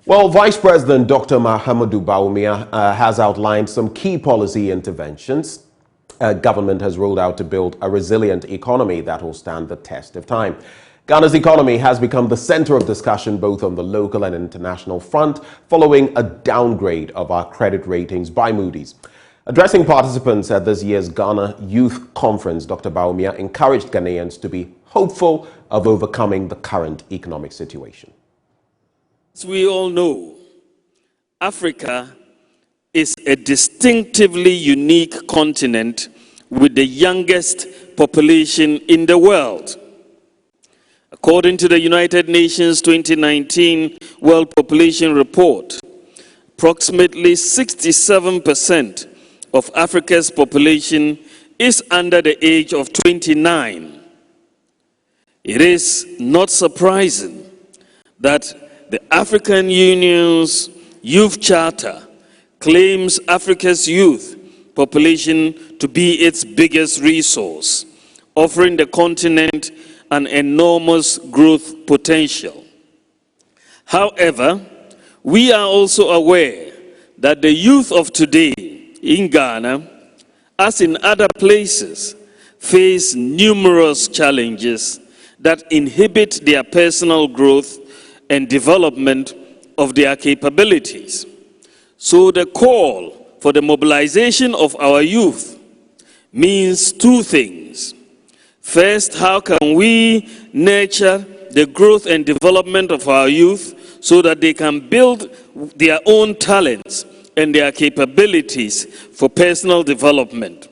Well, Vice President Dr. Mahamudu Bawumia has outlined some key policy interventions government has rolled out to build a resilient economy that will stand the test of time. Ghana's economy has become the center of discussion both on the local and international front following a downgrade of our credit ratings by Moody's. Addressing participants at this year's Ghana Youth Conference, Dr. Bawumia encouraged Ghanaians to be hopeful of overcoming the current economic situation. As we all know, Africa is a distinctively unique continent with the youngest population in the world. According to the United Nations 2019 World Population Report, approximately 67% of Africa's population is under the age of 29. It is not surprising that the African Union's Youth Charter claims Africa's youth population to be its biggest resource, offering the continent an enormous growth potential. However, we are also aware that the youth of today in Ghana, as in other places, face numerous challenges that inhibit their personal growth and development of their capabilities. So the call for the mobilization of our youth means two things. First, how can we nurture the growth and development of our youth so that they can build their own talents and their capabilities for personal development?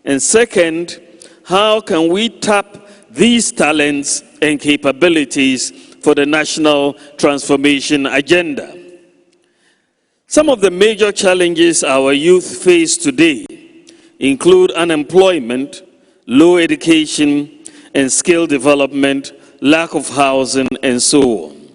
And second, how can we tap these talents and capabilities for the national transformation agenda? Some of the major challenges our youth face today include unemployment, low education and skill development, lack of housing, and so on.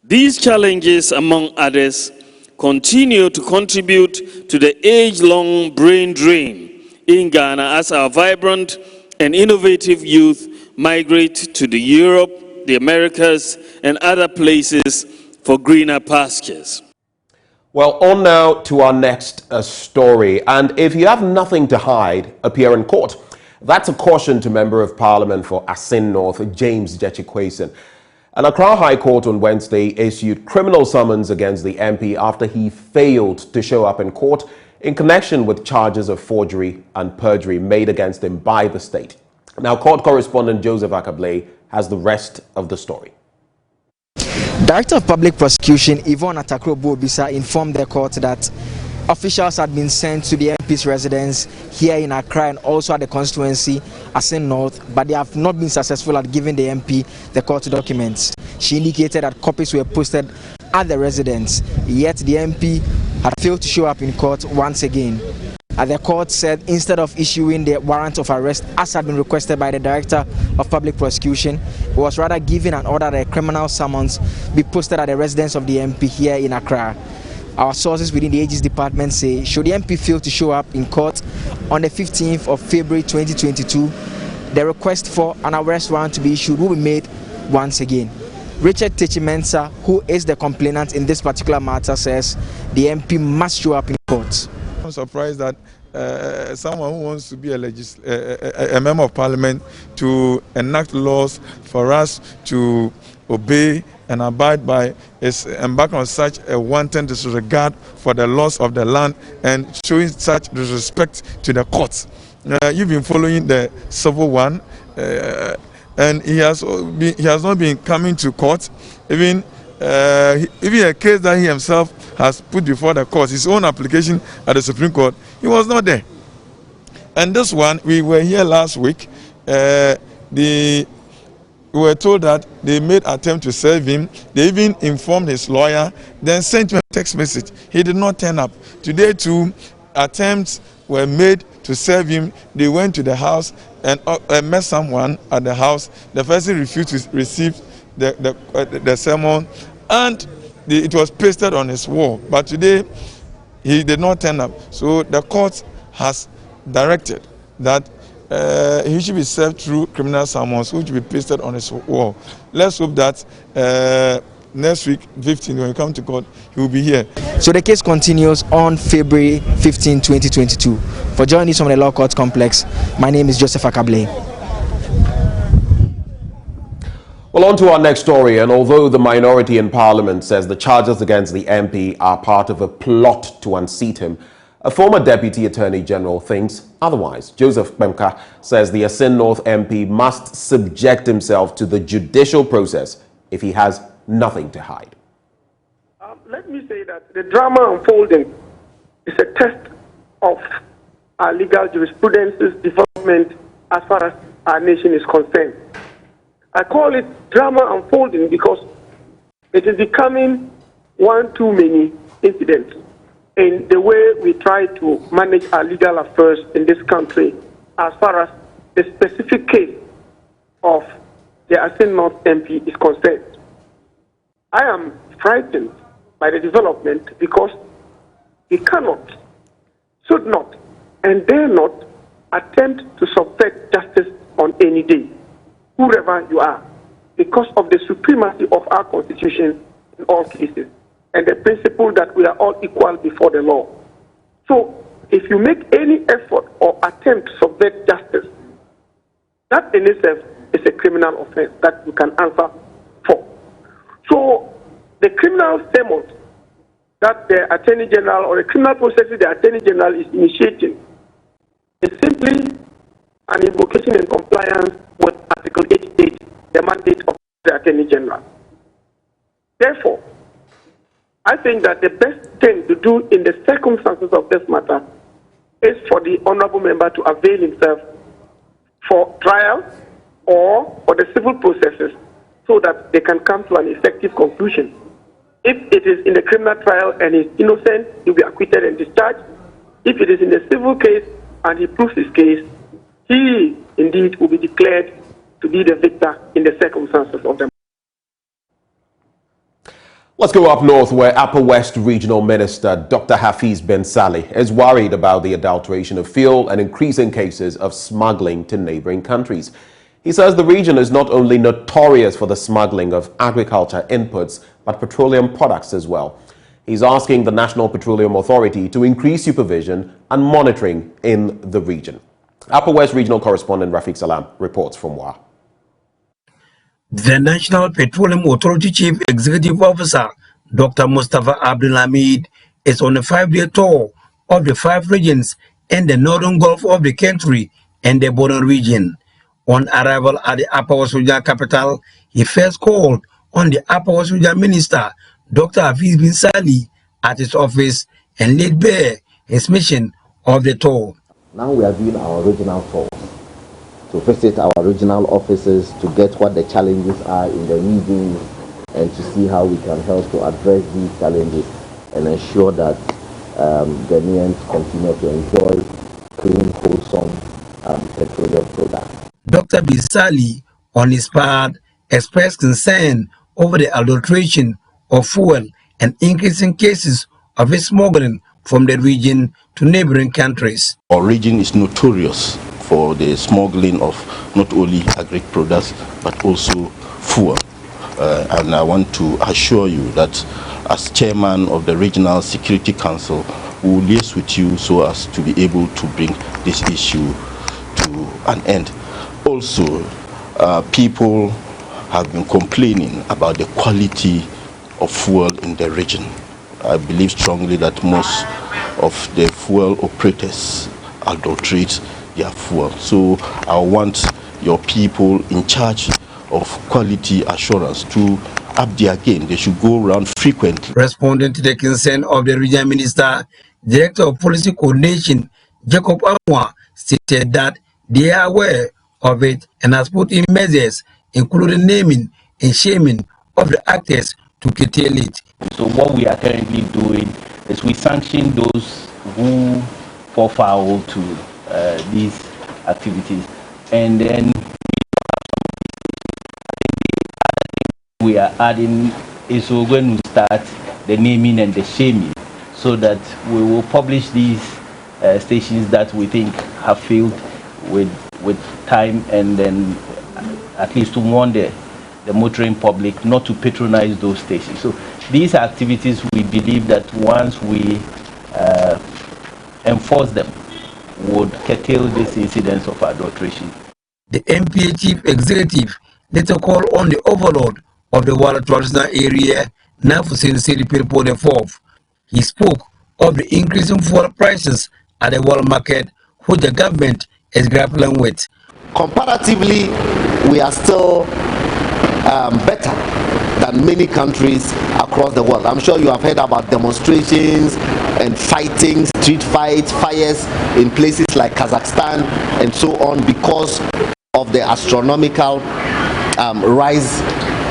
These challenges, among others, continue to contribute to the age-long brain drain in Ghana as our vibrant and innovative youth migrate to Europe, the Americas, and other places for greener pastures. Well, on now to our next story. And if you have nothing to hide, appear in court. That's a caution to Member of Parliament for Asin North, James Gyekye-Quayson. An Accra High Court on Wednesday issued criminal summons against the MP after he failed to show up in court in connection with charges of forgery and perjury made against him by the state. Now, court correspondent Joseph Akablay has the rest of the story. Director of Public Prosecution Yvonne Atakro-Bobisa informed the court that officials had been sent to the MP's residence here in Accra and also at the constituency Asin North, but they have not been successful at giving the MP the court documents. She indicated that copies were posted at the residence, yet the MP had failed to show up in court once again. The court said instead of issuing the warrant of arrest as had been requested by the Director of Public Prosecution, it was rather given an order that a criminal summons be posted at the residence of the MP here in Accra. Our sources within the AG's department say should the MP fail to show up in court on the 15th of February 2022, the request for an arrest warrant to be issued will be made once again. Richard Techimensa, who is the complainant in this particular matter, says the MP must show up in court. I'm surprised that someone who wants to be a member of parliament to enact laws for us to obey and abide by is embarked on such a wanton disregard for the laws of the land and showing such disrespect to the courts. You've been following the civil one, and he has not been coming to court. Even a case that he himself has put before the court, his own application at the Supreme Court, he was not there. And this one, we were here last week. We were told that they made attempt to serve him. They even informed his lawyer, then sent him a text message. He did not turn up. Today too, attempts were made to serve him. They went to the house and met someone at the house. The person refused to receive the sermon, and it was pasted on his wall. But today, he did not turn up. So the court has directed that he should be served through criminal summons, which will be pasted on his wall. Let's hope that next week, 15, when we come to court, he will be here. So the case continues on February 15, 2022. For joining us from the Law Court Complex, my name is Joseph Akable. Well, on to our next story. And although the minority in Parliament says the charges against the MP are part of a plot to unseat him, a former Deputy Attorney General thinks otherwise. Joseph Bemka says the Asin North MP must subject himself to the judicial process if he has nothing to hide. Let me say that the drama unfolding is a test of our legal jurisprudence's development as far as our nation is concerned. I call it drama unfolding because it is becoming one too many incidents in the way we try to manage our legal affairs in this country as far as the specific case of the Asin North MP is concerned. I am frightened by the development because we cannot, should not, and dare not attempt to subvert justice on any day, whoever you are, because of the supremacy of our Constitution in all cases and the principle that we are all equal before the law. So, if you make any effort or attempt to subvert justice, that in itself is a criminal offense that you can answer for. So, the criminal summons that the Attorney General or the criminal process the Attorney General is initiating is simply an invocation in compliance with Article 88, the mandate of the Attorney General. Therefore, I think that the best thing to do in the circumstances of this matter is for the honorable member to avail himself for trial or for the civil processes so that they can come to an effective conclusion. If it is in the criminal trial and he's innocent, he'll be acquitted and discharged. If it is in the civil case and he proves his case, he indeed will be declared to be the victor in the circumstances of them. Let's go up north where Upper West Regional Minister Dr. Hafiz Ben Salih is worried about the adulteration of fuel and increasing cases of smuggling to neighboring countries. He says the region is not only notorious for the smuggling of agriculture inputs, but petroleum products as well. He's asking the National Petroleum Authority to increase supervision and monitoring in the region. Upper West Regional Correspondent Rafiq Salam reports from Wa. The National Petroleum Authority Chief Executive Officer, Dr. Mustafa Abdulhamid, is on a 5-day tour of the 5 regions in the northern Gulf of the country and the border region. On arrival at the Upper West Regional capital, he first called on the Upper West Regional Minister, Dr. Hafiz Ben Salih, at his office and laid bare his mission of the tour. Now we are doing our regional tour, to visit our regional offices, to get what the challenges are in the regions and to see how we can help to address these challenges and ensure that Ghanaians continue to enjoy clean, wholesome petroleum products. Dr. Ben Salih, on his part, expressed concern over the adulteration of fuel and increasing cases of smuggling from the region to neighboring countries. Our region is notorious for the smuggling of not only agri products but also fuel. And I want to assure you that as chairman of the Regional Security Council, we will liaise with you so as to be able to bring this issue to an end. Also, people have been complaining about the quality of fuel in the region. I believe strongly that most of the fuel operators adulterate their fuel. So I want your people in charge of quality assurance to up their game. They should go around frequently. Responding to the concern of the regional minister, Director of Policy Coordination, Jacob Amwa, stated that they are aware of it and has put in measures, including naming and shaming of the actors to curtail it. So what we are currently doing is we sanction those who fall foul to these activities, and then we are adding is we're going to start the naming and the shaming, so that we will publish these stations that we think have failed with time, and then at least to warn the the motoring public not to patronize those stations. So these are activities we believe that once we enforce them would curtail this incidence of adulteration. The MPA chief executive later called on the overlord of the Wala traditional area, Nafusin Siripirpo IV. He spoke of the increasing fuel prices at the world market, which the government is grappling with. Comparatively, we are still better than many countries across the world. I'm sure you have heard about demonstrations and fighting, street fights, fires in places like Kazakhstan and so on because of the astronomical rise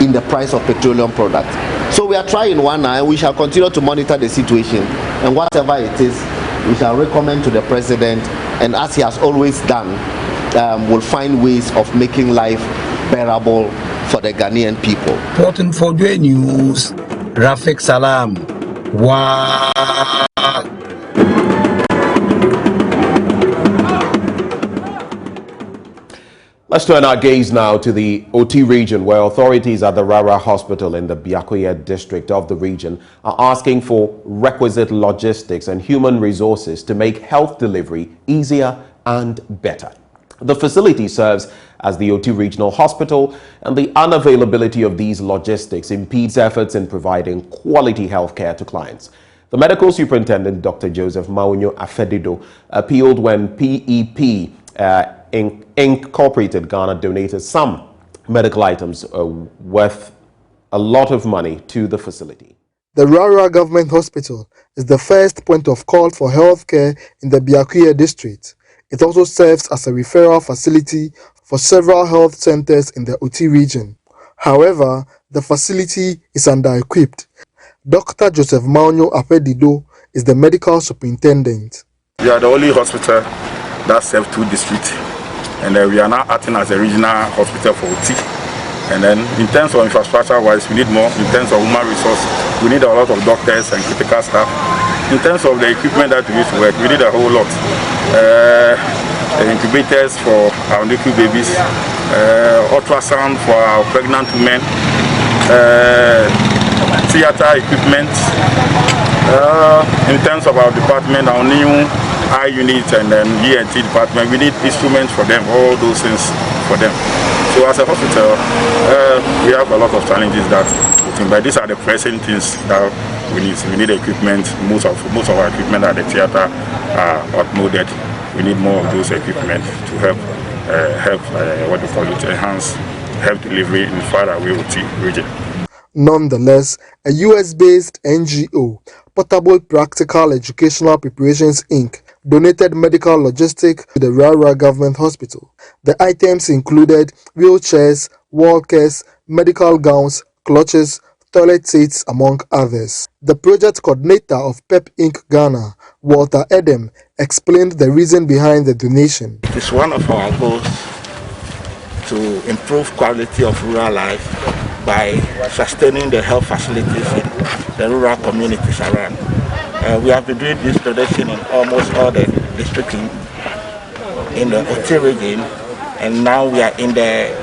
in the price of petroleum products. So we are trying one eye, and we shall continue to monitor the situation, and whatever it is, we shall recommend to the president, and as he has always done, will find ways of making life bearable for the Ghanaian people. Reporting for the news, Rafik Salam. Wow. Let's turn our gaze now to the OT region, where authorities at the Rara Hospital in the Biakuya district of the region are asking for requisite logistics and human resources to make health delivery easier and better. The facility serves as the OT regional hospital, and the unavailability of these logistics impedes efforts in providing quality health care to clients. The medical superintendent, Dr. Joseph Maunyo Afedido, appealed when PEP Incorporated Ghana donated some medical items worth a lot of money to the facility. The Rara Government Hospital is the first point of call for health care in the Biakuya district. It also serves as a referral facility for several health centers in the OT region. However, the facility is under-equipped. Dr. Joseph Maunyo Afedido is the medical superintendent. We are the only hospital that serves 2 districts, and we are now acting as a regional hospital for OT. And then in terms of infrastructure-wise, we need more. In terms of human resource, we need a lot of doctors and critical staff. In terms of the equipment that we use to work, we need a whole lot. Incubators for our NICU babies, ultrasound for our pregnant women, theater equipment. In terms of our department, our new eye unit and then ENT department, we need instruments for them, all those things for them. So as a hospital, we have a lot of challenges but these are the present things that we need. We need equipment. Most of our equipment at the theater are outmoded. We need more of those equipment to help enhance health delivery in far away OT region. Nonetheless, a US-based NGO, Portable Practical Educational Preparations Inc., donated medical logistics to the Rara Government Hospital. The items included wheelchairs, walkers, medical gowns, clutches, toilet seats, among others. The project coordinator of PEP Inc. Ghana, Walter Edem, explained the reason behind the donation. It is one of our goals to improve quality of rural life by sustaining the health facilities in the rural communities around. We have been doing this donation in almost all the districts in the OT region, and now we are in the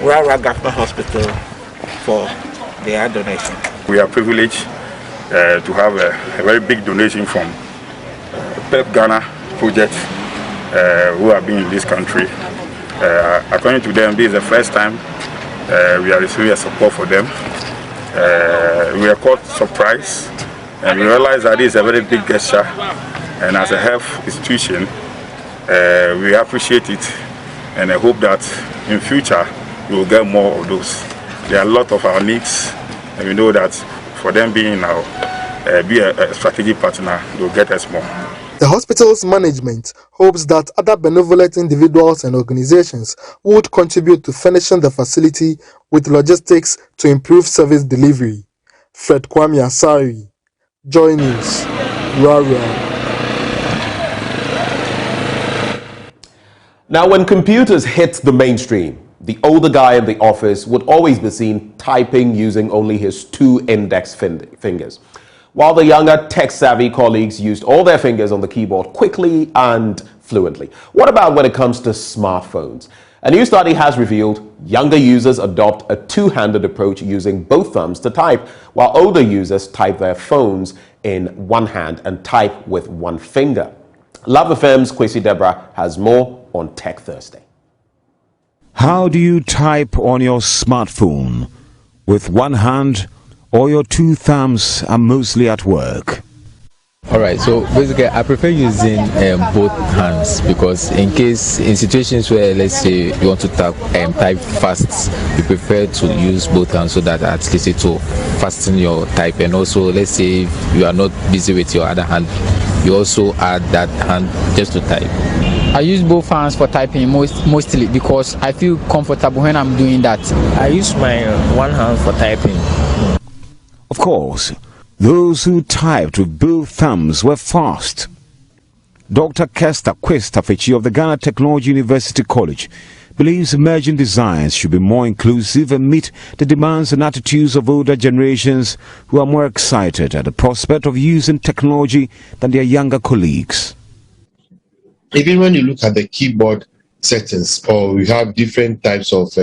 Rara Government Hospital for their donation. We are privileged to have a very big donation from PEP Ghana project who have been in this country. According to them, this is the first time we are receiving support for them. We are caught surprised, and we realize that this is a very big gesture, and as a health institution, we appreciate it, and I hope that in future we will get more of those. There are a lot of our needs, and we know that for them being our be a strategic partner, they will get us more. The hospital's management hopes that other benevolent individuals and organizations would contribute to furnishing the facility with logistics to improve service delivery. Fred Kwame Asari, Joy News, Rara. Now, when computers hit the mainstream, the older guy in the office would always be seen typing using only his 2 index fingers, while the younger tech-savvy colleagues used all their fingers on the keyboard quickly and fluently. What about when it comes to smartphones? A new study has revealed younger users adopt a two-handed approach using both thumbs to type, while older users type their phones in one hand and type with one finger. Love FM's Kwesi Deborah has more on Tech Thursday. How do you type on your smartphone? With one hand or your two thumbs are mostly at work? Alright, so basically I prefer using both hands, because in situations where, let's say, you want to type fast, you prefer to use both hands so that at least it will fasten your type. And also, let's say if you are not busy with your other hand, you also add that hand just to type. I use both hands for typing mostly because I feel comfortable when I'm doing that. I use my one hand for typing. Of course, those who typed with both thumbs were fast. Dr. Kester Kwestafechi of the Ghana Technology University College believes emerging designs should be more inclusive and meet the demands and attitudes of older generations who are more excited at the prospect of using technology than their younger colleagues. Even when you look at the keyboard settings, or we have different types of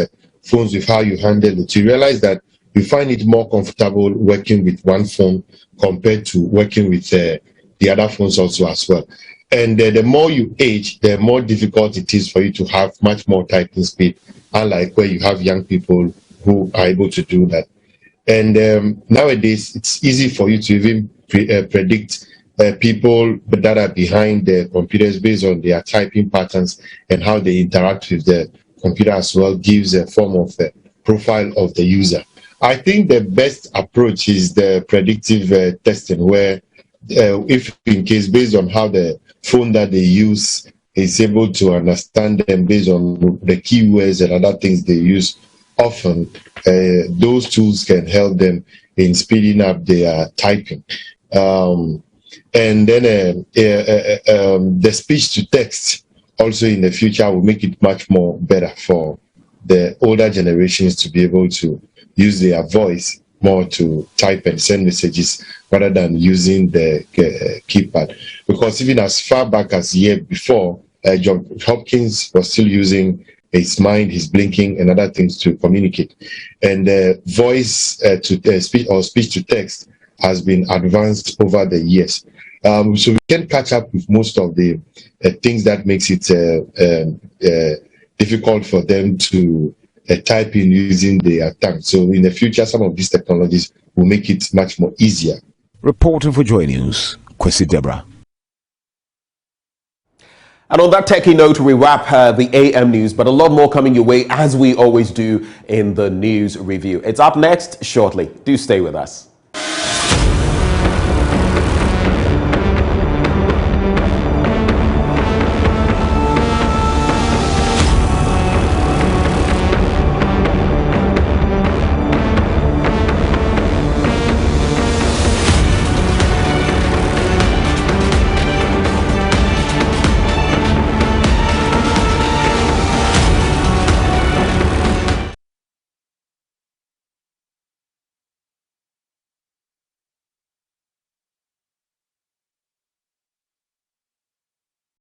phones with how you handle it, you realize that you find it more comfortable working with one phone compared to working with the other phones also as well. And the more you age, the more difficult it is for you to have much more typing speed, unlike where you have young people who are able to do that. And nowadays, it's easy for you to even predict people that are behind the computers based on their typing patterns and how they interact with the computer as well, gives a form of the profile of the user. I think the best approach is the predictive testing, where if in case based on how the phone that they use is able to understand them based on the keywords and other things they use often, those tools can help them in speeding up their typing. And then the speech to text also in the future will make it much more better for the older generations to be able to use their voice more to type and send messages rather than using the keypad. Because even as far back as the year before, John Hopkins was still using his mind, his blinking, and other things to communicate. And voice to speech or speech to text has been advanced over the years. So we can catch up with most of the things that makes it difficult for them to type in using their tongue. So in the future, some of these technologies will make it much more easier. Reporting for Joy News, Kwesi Deborah. And on that techie note, we wrap the AM news, but a lot more coming your way as we always do in the news review. It's up next shortly. Do stay with us.